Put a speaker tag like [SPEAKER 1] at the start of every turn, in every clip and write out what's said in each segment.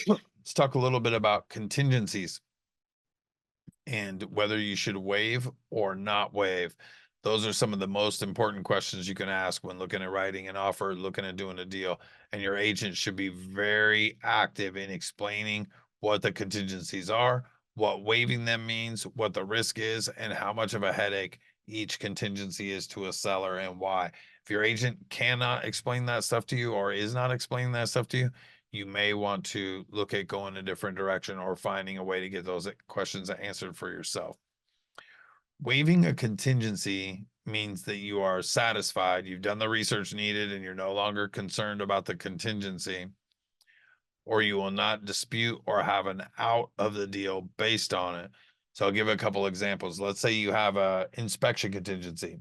[SPEAKER 1] Let's talk a little bit about contingencies and whether you should waive or not waive. Those are some of the most important questions you can ask when looking at writing an offer, looking at doing a deal. And your agent should be very active in explaining what the contingencies are, what waiving them means, what the risk is, and how much of a headache each contingency is to a seller and why. If your agent cannot explain that stuff to you or is not explaining that stuff to you, you may want to look at going a different direction or finding a way to get those questions answered for yourself. Waiving a contingency means that you are satisfied, you've done the research needed, and you're no longer concerned about the contingency, or you will not dispute or have an out of the deal based on it. So I'll give a couple examples. Let's say you have a inspection contingency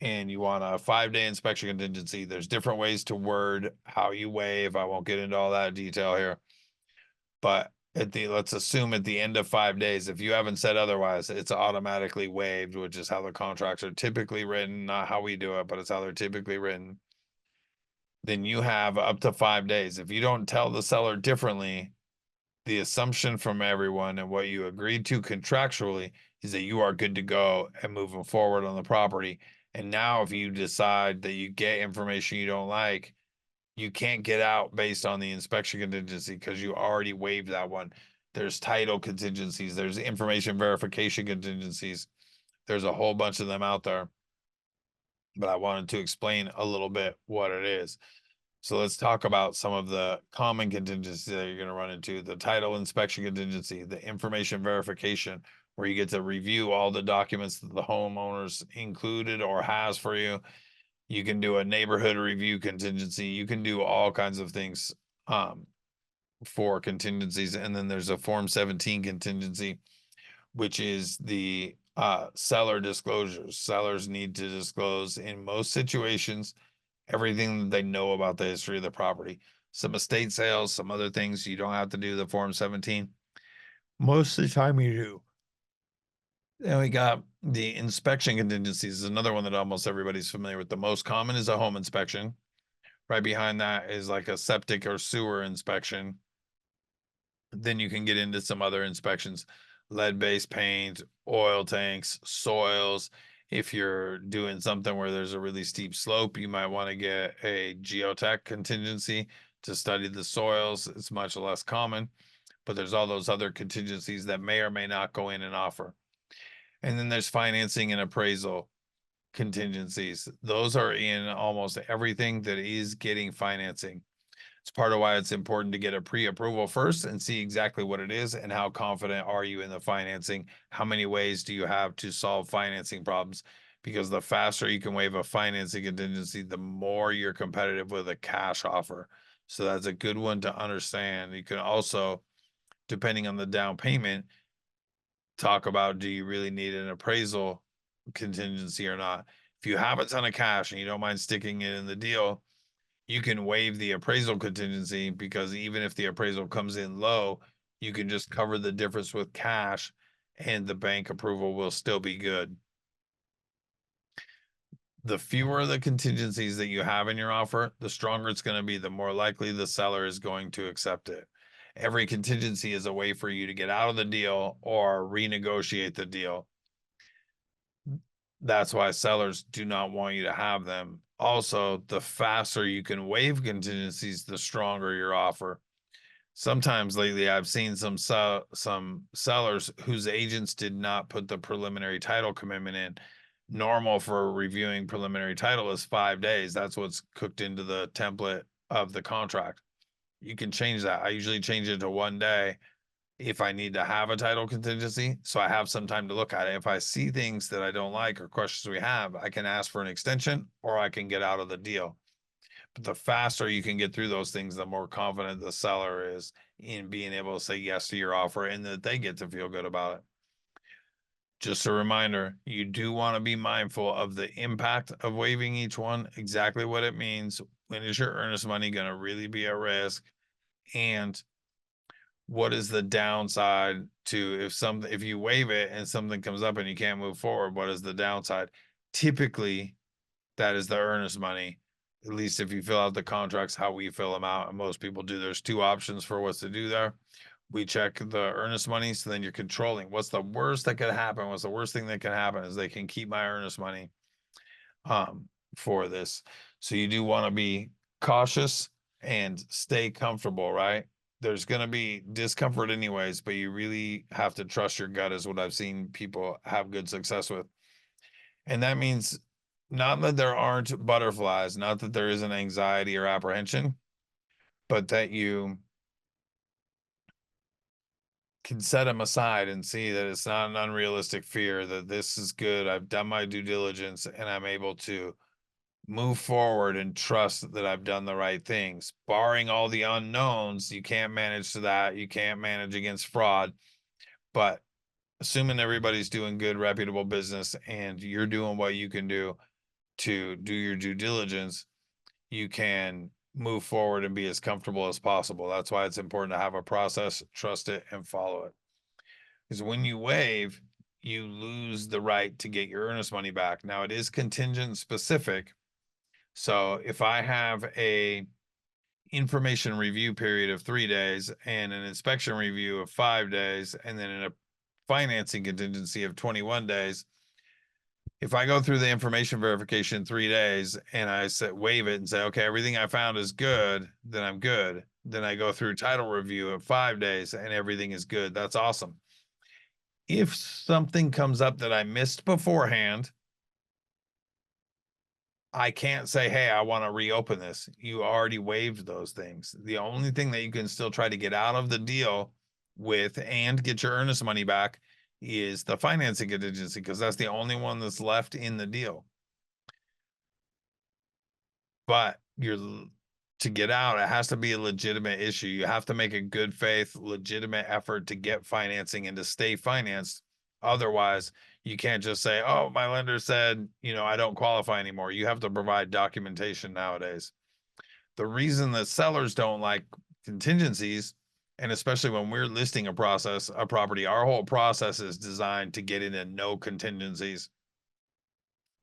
[SPEAKER 1] and you want a 5-day inspection contingency. There's different ways to word how you waive. I won't get into all that detail here. But let's assume at the end of 5 days, if you haven't said otherwise, it's automatically waived, which is how the contracts are typically written, not how we do it, but it's how they're typically written. Then you have up to 5 days. If you don't tell the seller differently, the assumption from everyone and what you agreed to contractually is that you are good to go and moving forward on the property. And now if you decide that you get information you don't like, you can't get out based on the inspection contingency because you already waived that one. There's title contingencies, there's information verification contingencies. There's a whole bunch of them out there. But I wanted to explain a little bit what it is. So let's talk about some of the common contingencies that you're going to run into. The title inspection contingency, the information verification, where you get to review all the documents that the homeowners included or has for you. You can do a neighborhood review contingency. You can do all kinds of things for contingencies. And then there's a Form 17 contingency, which is the seller disclosures. Sellers need to disclose in most situations everything that they know about the history of the property. Some estate sales, some other things you don't have to do the Form 17. Most of the time you do. Then we got the inspection contingencies is another one that almost everybody's familiar with. The most common is a home inspection. Right behind that is like a septic or sewer inspection. Then you can get into some other inspections, lead-based paint, oil tanks, soils. If you're doing something where there's a really steep slope, you might want to get a geotech contingency to study the soils. It's much less common, but there's all those other contingencies that may or may not go in an offer. And then there's financing and appraisal contingencies. Those are in almost everything that is getting financing. It's part of why it's important to get a pre-approval first and see exactly what it is and how confident are you in the financing. How many ways do you have to solve financing problems? Because the faster you can waive a financing contingency, the more you're competitive with a cash offer. So that's a good one to understand. You can also, depending on the down payment, talk about, do you really need an appraisal contingency or not? If you have a ton of cash and you don't mind sticking it in the deal, you can waive the appraisal contingency because even if the appraisal comes in low, you can just cover the difference with cash and the bank approval will still be good. The fewer the contingencies that you have in your offer, the stronger it's going to be, the more likely the seller is going to accept it. Every contingency is a way for you to get out of the deal or renegotiate the deal. That's why sellers do not want you to have them. Also, the faster you can waive contingencies, the stronger your offer. Sometimes lately, I've seen some sellers whose agents did not put the preliminary title commitment in. Normal for reviewing preliminary title is 5 days. That's what's cooked into the template of the contract. You can change that. I usually change it to 1 day if I need to have a title contingency, so I have some time to look at it. If I see things that I don't like or questions we have, I can ask for an extension or I can get out of the deal. But the faster you can get through those things, the more confident the seller is in being able to say yes to your offer and that they get to feel good about it. Just a reminder, you do want to be mindful of the impact of waiving each one, exactly what it means. When is your earnest money going to really be at risk? And what is the downside to if you waive it and something comes up and you can't move forward, what is the downside? Typically, that is the earnest money. at least if you fill out the contracts how we fill them out, and most people do, there's two options for what's to do there. We check the earnest money, so then you're controlling what's the worst that could happen. What's the worst thing that can happen is they can keep my earnest money for this. So you do want to be cautious and stay comfortable, right? There's going to be discomfort anyways, but you really have to trust your gut, is what I've seen people have good success with. And that means not that there aren't butterflies, not that there isn't anxiety or apprehension, but that you can set them aside and see that it's not an unrealistic fear, that this is good. I've done my due diligence and I'm able to move forward and trust that I've done the right things. Barring all the unknowns, you can't manage to that. You can't manage against fraud. But assuming everybody's doing good, reputable business and you're doing what you can do to do your due diligence, you can move forward and be as comfortable as possible. That's why it's important to have a process, trust it, and follow it. Because when you waive, you lose the right to get your earnest money back. Now, it is contingent specific. So if I have a information review period of 3 days and an inspection review of 5 days, and then a financing contingency of 21 days, if I go through the information verification in 3 days and I waive it and say, okay, everything I found is good, then I'm good. Then I go through title review of 5 days and everything is good. That's awesome. If something comes up that I missed beforehand, I can't say, hey, I want to reopen this. You already waived those things. The only thing that you can still try to get out of the deal with and get your earnest money back is the financing contingency, because that's the only one that's left in the deal. But to get out, it has to be a legitimate issue. You have to make a good faith, legitimate effort to get financing and to stay financed. Otherwise, you can't just say, oh, my lender said, I don't qualify anymore. You have to provide documentation nowadays. The reason that sellers don't like contingencies, and especially when we're listing a property, our whole process is designed to get into no contingencies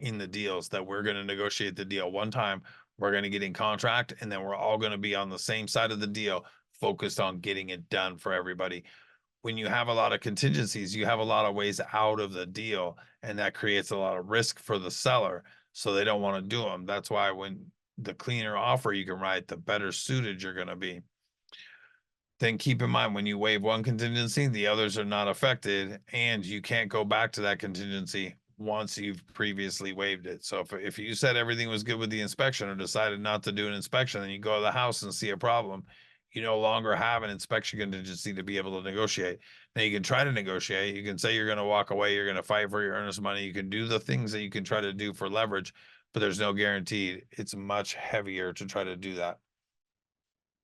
[SPEAKER 1] in the deals, that we're going to negotiate the deal one time. We're going to get in contract, and then we're all going to be on the same side of the deal, focused on getting it done for everybody. When you have a lot of contingencies, you have a lot of ways out of the deal, and that creates a lot of risk for the seller. So they don't want to do them. That's why when the cleaner offer you can write, the better suited you're going to be. Then keep in mind, when you waive one contingency, the others are not affected, and you can't go back to that contingency once you've previously waived it. So if you said everything was good with the inspection or decided not to do an inspection, then you go to the house and see a problem, you no longer have an inspection contingency to be able to negotiate. Now you can try to negotiate. You can say you're going to walk away. You're going to fight for your earnest money. You can do the things that you can try to do for leverage, but there's no guarantee. It's much heavier to try to do that.